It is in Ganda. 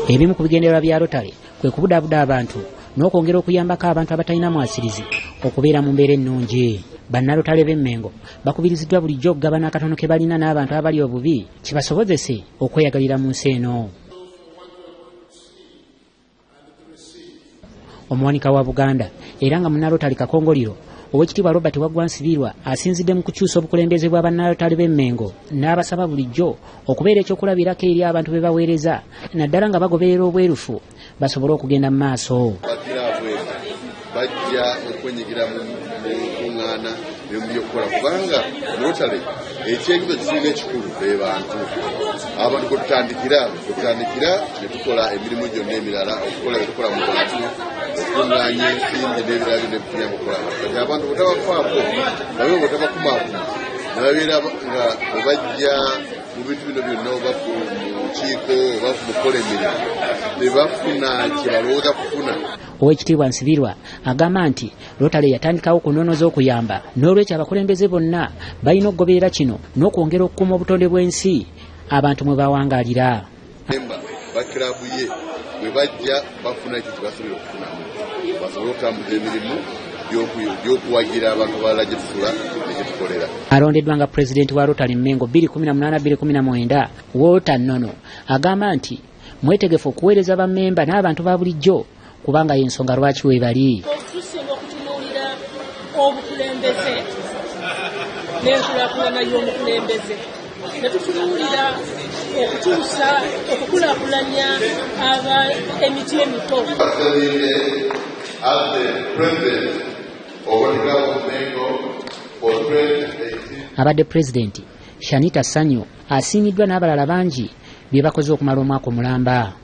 Ebimu ku bigendererwa bya Rotary kwe kubudaabuda abantu n'okwongera okuyambako abantu abatalina mwasirizi okubeera mu mbeera ennungi. Bannalotale b'e Mengo bakubiriziddwa bulijjo okugabana akatono ke balina n'abantu abali obubi kibasobozese okweyagalira mu nsi eno. Omuwanika wa Buganda era nga munnalotale Kakongoliro Oweekitiibwa Robert Waggwa Nsibirwa asinzidde mu kukyusa obukulembeze bwa bannalotale b'e Mengo n'abasaba bulijjo okubeera ekyokulabirako eri abantu be baweereza naddala nga bagoberera obwerufu basobole okugenda mu maaso. Bajja okwenyigira mu kuŋŋaana by'okukola kubanga Rotary ekyeguzo kisinga ekikulu be bantu abantu kwe tutandikira ne tukola emirimu gyonna emirala okukola bye tukola mu bantu okuŋŋaanya ensimbi n'ebirala byonna ebituyamba okukola kati abantu bwe tabafaako nabyo bwe tabakumaakuma ne babeera nga bwe bajja mu bintu bino byonna oba ku nkiiko oba ku mukola emirimu tebafuna kye balowooza kufuna. Oweekitiibwa Nsibirwa agamba nti Rotary yatandikawo kunonoza okuyamba n'olwekyo abakulembeze bonna balina okugoberera kino n'okwongera okukuuma obutonde bw'ensi abantu mwe bawangaalira. Bakirabu ye bwe bajja bafuna ekyo kyebasobola okufunamu basobole okutambuza emirimu by'okuwagira abantu balala gye tusula negyetukolera. Alondeddwa nga pulezidenti wa Rotary Mengo 2018-2019 Walter Nono agamba nti mwetegefu okuweereza bammemba n'abantu ba bulijjo kubanga y'ensonga lwaki weebali. Tusinga okutunuulira obukulembeze n'enkulaakulana y'omukulembeze ne tutunuulira okutuusa okukulaakulanya emiti emito. Abadde pulezidenti Shanita Sanyu asiimiddwa n'abalala bangi bye bakoze okumala omwaka omulamba.